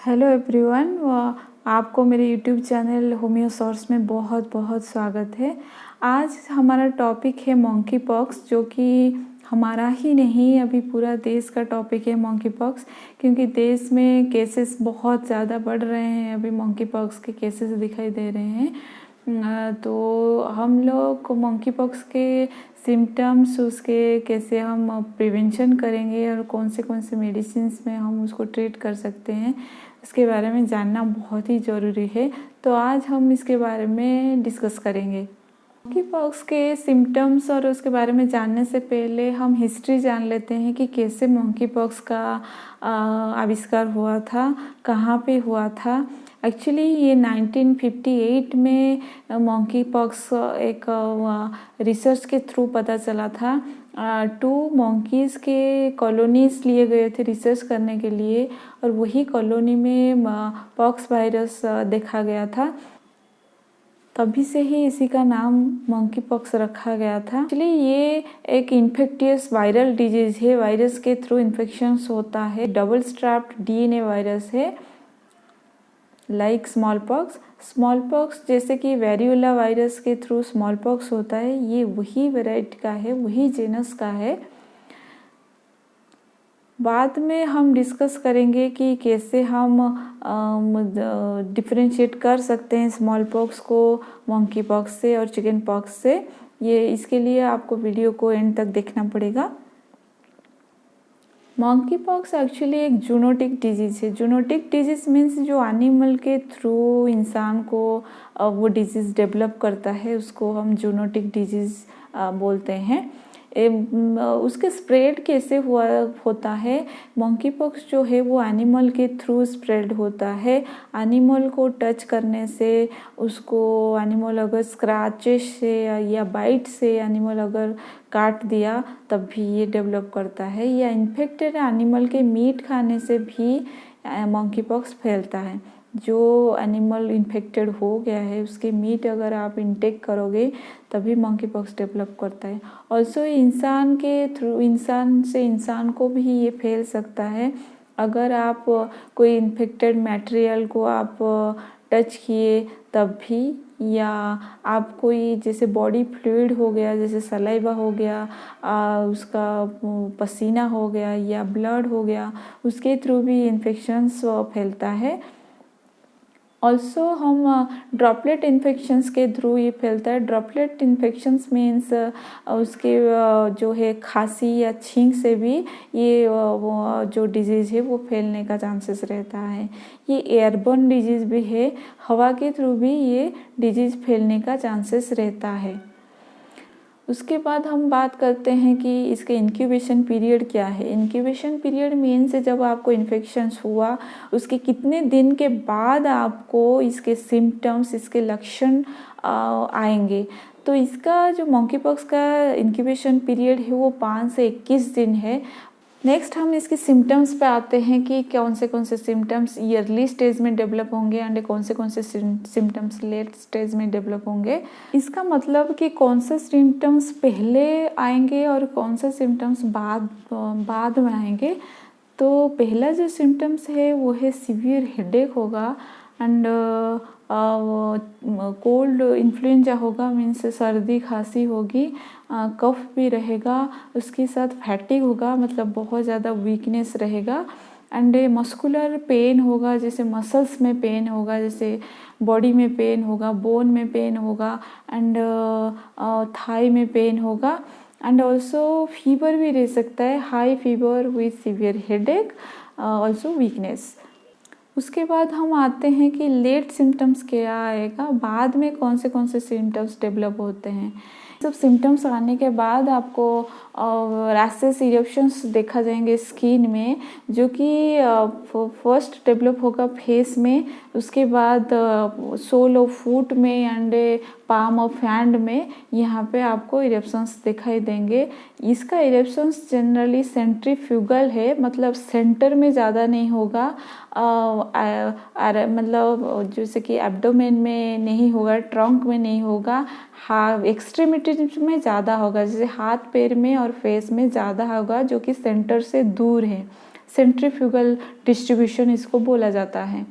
Hello everyone, आपको मेरे YouTube channel homeo source में बहुत बहुत स्वागत है। आज हमारा टॉपिक है मंकी पॉक्स, जो कि हमारा ही नहीं अभी पूरा देश का टॉपिक है मंकी पॉक्स, क्योंकि देश में केसेस बहुत ज़्यादा बढ़ रहे हैं। अभी मंकी पॉक्स के केसेस दिखाई दे रहे हैं। तो हम लोग मंकी पॉक्स के सिम्टम्स, उसके कैसे हम प्रिवेंशन करेंगे और कौन से मेडिसिन्स में हम उसको ट्रीट कर सकते हैं, इसके बारे में जानना बहुत ही ज़रूरी है। तो आज हम इसके बारे में डिस्कस करेंगे। मंकी पॉक्स के सिम्टम्स और उसके बारे में जानने से पहले हम हिस्ट्री जान लेते हैं कि कैसे मंकी पॉक्स का आविष्कार हुआ था, कहाँ पे हुआ था। एक्चुअली ये 1958 में मंकी पॉक्स एक रिसर्च के थ्रू पता चला था। 2 मंकीज़ के कॉलोनीज लिए गए थे रिसर्च करने के लिए, और वही कॉलोनी में पॉक्स वायरस देखा गया था। तभी से ही इसी का नाम मंकी पॉक्स रखा गया था। एक्चुअली ये एक इन्फेक्टियस वायरल डिजीज है, वायरस के थ्रू इन्फेक्शंस होता है। डबल स्ट्रैप्ड डीएनए वायरस है, लाइक स्मॉल पॉक्स जैसे कि वेरियोला वायरस के थ्रू स्मॉल पॉक्स होता है। ये वही वेराइटी का है, वही जेनस का है। बाद में हम डिस्कस करेंगे कि कैसे हम डिफरेंशिएट कर सकते हैं स्मॉल पॉक्स को मंकी पॉक्स से और चिकन पॉक्स से। ये इसके लिए आपको वीडियो को एंड तक देखना पड़ेगा। मंकी पॉक्स एक्चुअली एक जूनोटिक डिजीज़ है। जूनोटिक डिजीज़ मीन्स जो एनिमल के थ्रू इंसान को वो डिजीज़ डेवलप करता है, उसको हम जूनोटिक डिजीज़ बोलते हैं। उसके स्प्रेड कैसे होता है? मंकी पॉक्स जो है वो एनिमल के थ्रू स्प्रेड होता है। एनिमल को टच करने से, उसको एनिमल अगर स्क्रैचेस से या बाइट से एनिमल अगर काट दिया तब भी ये डेवलप करता है, या इन्फेक्टेड एनिमल के मीट खाने से भी मंकी पॉक्स फैलता है। जो एनिमल इन्फेक्टेड हो गया है उसके मीट अगर आप इंटेक करोगे तभी मंकी पॉक्स डेवलप करता है। ऑल्सो इंसान के थ्रू, इंसान से इंसान को भी ये फैल सकता है। अगर आप कोई इन्फेक्टेड मटेरियल को आप टच किए तब भी, या आप कोई जैसे बॉडी फ्लूइड हो गया, जैसे सलाइवा हो गया, उसका पसीना हो गया या ब्लड हो गया, उसके थ्रू भी इन्फेक्शंस फैलता है। ऑल्सो हम ड्रॉपलेट इन्फेक्शंस के थ्रू ये फैलता है। ड्रॉपलेट इन्फेक्शंस मीन्स उसके जो है खांसी या छींक से भी ये जो डिजीज़ है वो फैलने का चांसेस रहता है। ये एयरबोर्न डिजीज़ भी है, हवा के थ्रू भी ये डिजीज़ फैलने का चांसेस रहता है। उसके बाद हम बात करते हैं कि इसके इंक्यूबेशन पीरियड क्या है। इंक्यूबेशन पीरियड मीन्स जब आपको इन्फेक्शंस हुआ उसके कितने दिन के बाद आपको इसके सिम्टम्स, इसके लक्षण आएंगे। तो इसका जो मंकी पॉक्स का इंक्यूबेशन पीरियड है वो 5 से 21 दिन है। नेक्स्ट हम इसके सिम्टम्स पे आते हैं कि कौन से सिम्टम्स ईयरली स्टेज में डेवलप होंगे एंड कौन से सिम्टम्स लेट स्टेज में डेवलप होंगे। इसका मतलब कि कौन से सिम्टम्स पहले आएंगे और कौन से सिम्टम्स बाद में आएंगे। तो पहला जो सिम्टम्स है वो है सीवियर हेडेक होगा एंड कोल्ड इन्फ्लुएंजा होगा, मीन्स सर्दी खांसी होगी, कफ भी रहेगा, उसके साथ फैटिग होगा, मतलब बहुत ज़्यादा वीकनेस रहेगा, एंड मस्कुलर पेन होगा, जैसे मसल्स में पेन होगा, जैसे बॉडी में पेन होगा, बोन में पेन होगा, एंड थाई में पेन होगा, एंड ऑल्सो फीवर भी रह सकता है, high fever with severe headache, also weakness. उसके बाद हम आते हैं कि लेट सिम्टम्स क्या आएगा, बाद में कौन से सिम्टम्स डेवलप होते हैं। सब सिम्टम्स आने के बाद आपको रैशेस, इरप्शंस देखा जाएंगे स्किन में, जो कि फर्स्ट डेवलप होगा फेस में, उसके बाद सोल ऑफ फुट में एंड पाम ऑफ हैंड में, यहाँ पे आपको इरप्शंस दिखाई देंगे। इसका इरप्शंस जनरली सेंट्रीफ्यूगल है, मतलब सेंटर में ज़्यादा नहीं होगा, मतलब जैसे कि एब्डोमेन में नहीं होगा, ट्रंक में नहीं होगा, एक्सट्रीमिटीज में ज़्यादा होगा, जैसे हाथ पैर में और फेस में ज़्यादा होगा, जो कि सेंटर से दूर है। सेंट्रीफ्यूगल डिस्ट्रीब्यूशन इसको बोला जाता है।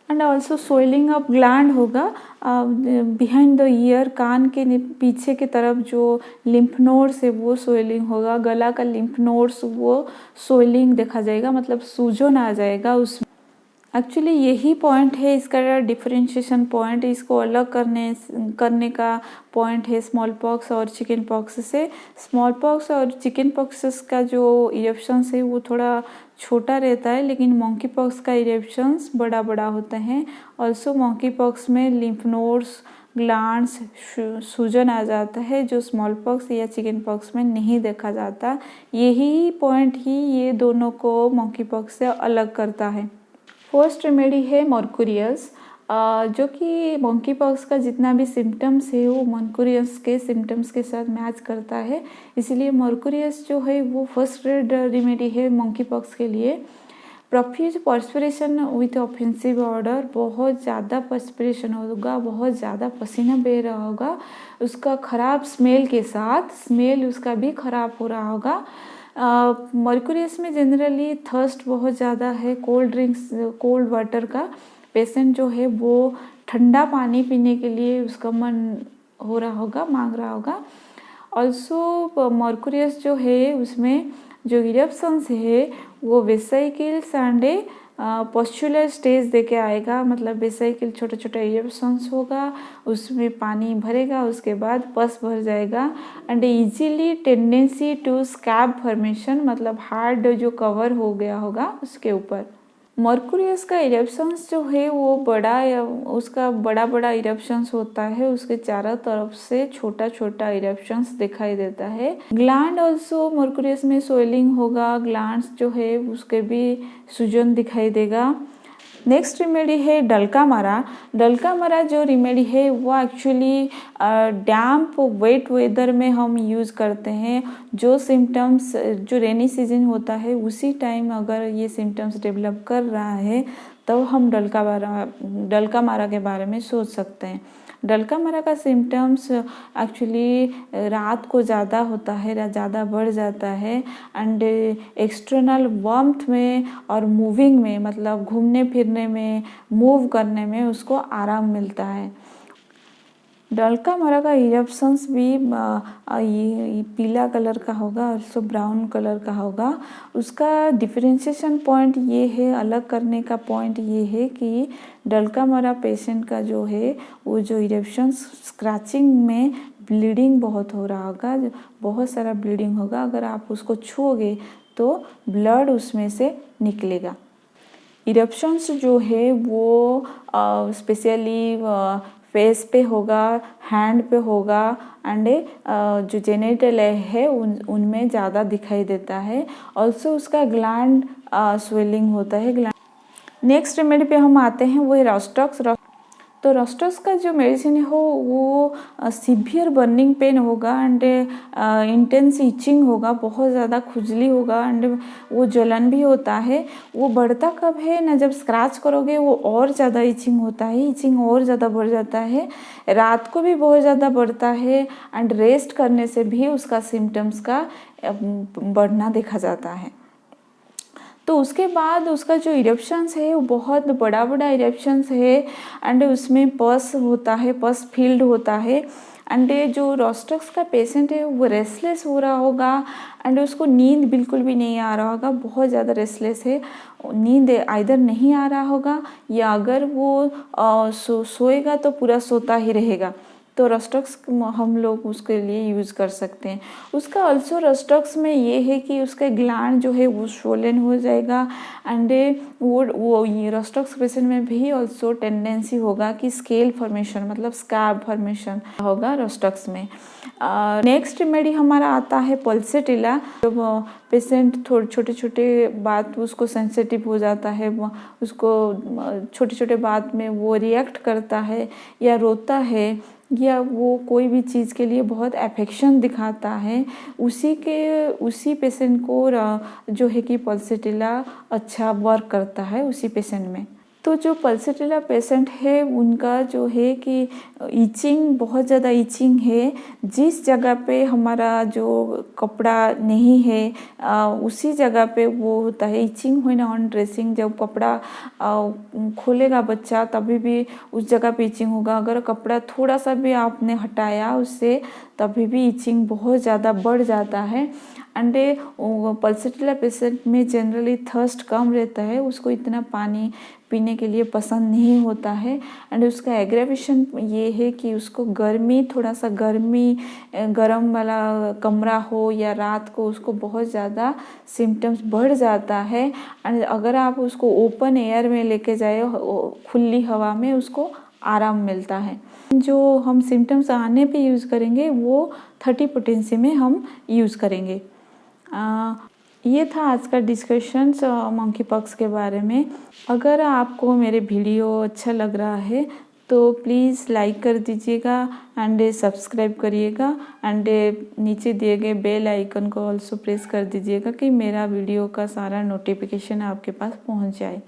एंड ऑल्सो सोइलिंग ऑफ ग्लैंड होगा बिहाइंड द ईयर, कान के पीछे की तरफ जो लिम्फ नोड्स है वो सोइलिंग होगा। गला का लिम्फ नोड्स वो सोइलिंग देखा जाएगा, मतलब सूजन आ जाएगा उसमें। एक्चुअली यही पॉइंट है इसका डिफरेंशिएशन पॉइंट, इसको अलग करने का पॉइंट है स्मॉल पॉक्स और चिकन पॉक्स से। स्मॉल पॉक्स और चिकन पॉक्स का जो इरप्शंस है वो थोड़ा छोटा रहता है, लेकिन मंकी पॉक्स का इरप्शंस बड़ा बड़ा होता है। ऑल्सो मंकी पॉक्स में लिम्फ नोड्स, ग्लैंड्स, सूजन आ जाता है, जो स्मॉल पॉक्स या चिकन पॉक्स में नहीं देखा जाता। यही पॉइंट ही ये दोनों को मंकी पॉक्स से अलग करता है। फर्स्ट रेमेडी है मर्कुरियस, जो कि मंकी पॉक्स का जितना भी सिम्टम्स है वो मर्कुरियस के सिम्टम्स के साथ मैच करता है, इसलिए मर्कुरियस जो है वो फर्स्ट ग्रेड रेमेडी है मंकी पॉक्स के लिए। Profuse perspiration with offensive order, बहुत ज़्यादा पर्सपिरेशन होगा, बहुत ज़्यादा पसीना बह रहा होगा, उसका ख़राब स्मेल के साथ, स्मेल उसका भी ख़राब हो रहा होगा। मर्कुरियस में जनरली थर्स्ट बहुत ज़्यादा है, कोल्ड ड्रिंक्स, कोल्ड वाटर का पेशेंट जो है वो ठंडा पानी पीने के लिए उसका मन हो रहा होगा, मांग रहा होगा। ऑल्सो मर्कुरियस जो है उसमें जो इरप्शंस है वो वेसिकल्स एंड पॉस्चुलर स्टेज देके आएगा, मतलब वेसिकल छोटा छोटा इरप्शंस होगा, उसमें पानी भरेगा, उसके बाद पस भर जाएगा and easily tendency to scab formation, मतलब हार्ड जो कवर हो गया होगा उसके ऊपर। मर्कुरियस का इरप्शंस जो है वो उसका बड़ा बड़ा इरप्शंस होता है, उसके चारों तरफ से छोटा छोटा इरप्शंस दिखाई देता है। ग्लैंड ऑल्सो मर्कुरियस में सोइलिंग होगा, ग्लैंड्स जो है उसके भी सूजन दिखाई देगा। नेक्स्ट रेमेडी है डल्का मारा। डल्का मारा जो रेमेडी है वो एक्चुअली डैम्प वेट वेदर में हम यूज़ करते हैं। जो सिम्टम्स जो रेनी सीजन होता है उसी टाइम अगर ये सिम्टम्स डेवलप कर रहा है तो हम डल्का मारा के बारे में सोच सकते हैं। डल्का मारा का सिम्टम्स एक्चुअली रात को ज़्यादा होता है, ज़्यादा बढ़ जाता है एंड एक्सटर्नल वार्मथ में और मूविंग में, मतलब घूमने फिरने में, मूव करने में उसको आराम मिलता है। डल्का मारा का इरप्शंस भी ये पीला कलर का होगा और सो ब्राउन कलर का होगा। उसका डिफरेंशिएशन पॉइंट ये है, अलग करने का पॉइंट ये है कि डल्का मारा पेशेंट का जो है वो जो इरप्शंस स्क्रैचिंग में ब्लीडिंग बहुत हो रहा होगा, बहुत सारा ब्लीडिंग होगा, अगर आप उसको छूओगे तो ब्लड उसमें से निकलेगा। इरप्शंस जो है वो स्पेशली फेस पे होगा, हैंड पे होगा एंड जो जेनिटल है उनमें ज़्यादा दिखाई देता है। ऑल्सो उसका ग्लैंड स्वेलिंग होता है। नेक्स्ट रेमेडी पे हम आते हैं, वो है रोस्टॉक्स। तो रोस्टॉक्स का जो मेडिसिन हो वो सीवियर बर्निंग पेन होगा एंड इंटेंस इचिंग होगा, बहुत ज़्यादा खुजली होगा एंड वो जलन भी होता है। वो बढ़ता कब है ना, जब स्क्रैच करोगे वो और ज़्यादा इचिंग होता है, इचिंग और ज़्यादा बढ़ जाता है, रात को भी बहुत ज़्यादा बढ़ता है एंड रेस्ट करने से भी उसका सिम्टम्स का बढ़ना देखा जाता है। तो उसके बाद उसका जो इरप्शंस है वो बहुत बड़ा बड़ा इरप्शंस है एंड उसमें पस होता है, पस फील्ड होता है एंड जो रोस्टॉक्स का पेशेंट है वो रेस्टलेस हो रहा होगा एंड उसको नींद बिल्कुल भी नहीं आ रहा होगा, बहुत ज़्यादा रेस्टलेस है, नींद आइदर नहीं आ रहा होगा या अगर वो सोएगा तो पूरा सोता ही रहेगा। तो रोस्टॉक्स हम लोग उसके लिए यूज़ कर सकते हैं। उसका ऑल्सो रोस्टॉक्स में ये है कि उसका ग्लैंड जो है वो स्वोलन हो जाएगा एंड वो ये रोस्टॉक्स पेशेंट में भी ऑल्सो टेंडेंसी होगा कि स्केल फॉर्मेशन, मतलब स्कैब फॉर्मेशन होगा रोस्टॉक्स में। नेक्स्ट रेमेडी हमारा आता है पल्सेटिला। जब पेशेंट थोड़े छोटे छोटे बात उसको सेंसिटिव हो जाता है, उसको छोटे छोटे बात में वो रिएक्ट करता है या रोता है या वो कोई भी चीज़ के लिए बहुत अफेक्शन दिखाता है, उसी पेशेंट को जो है कि पल्सेटिला अच्छा वर्क करता है उसी पेशेंट में। तो जो पल्सेटिला पेशेंट है उनका जो है कि ईचिंग, बहुत ज़्यादा ईचिंग है। जिस जगह पे हमारा जो कपड़ा नहीं है उसी जगह पे वो होता है ईचिंग होना ऑन ड्रेसिंग। जब कपड़ा खोलेगा बच्चा तभी भी उस जगह पे ईचिंग होगा। अगर कपड़ा थोड़ा सा भी आपने हटाया उससे तभी भी ईचिंग बहुत ज़्यादा बढ़ जाता है। एंड पल्सेटिला पेशेंट में जनरली थर्स्ट कम रहता है, उसको इतना पानी पीने के लिए पसंद नहीं होता है। एंड उसका एग्रेवेशन ये है कि उसको गर्मी, थोड़ा सा गर्म वाला कमरा हो या रात को उसको बहुत ज़्यादा सिम्टम्स बढ़ जाता है। एंड अगर आप उसको ओपन एयर में लेके जाए, खुली हवा में, उसको आराम मिलता है। जो हम सिम्टम्स आने पे यूज़ करेंगे वो 30 पोटेंसी में हम यूज़ करेंगे। ये था आज का डिस्कशन मंकी पॉक्स के बारे में। अगर आपको मेरे वीडियो अच्छा लग रहा है तो प्लीज़ लाइक कर दीजिएगा एंड सब्सक्राइब करिएगा एंड नीचे दिए गए बेल आइकन को ऑल्सो प्रेस कर दीजिएगा कि मेरा वीडियो का सारा नोटिफिकेशन आपके पास पहुंच जाए।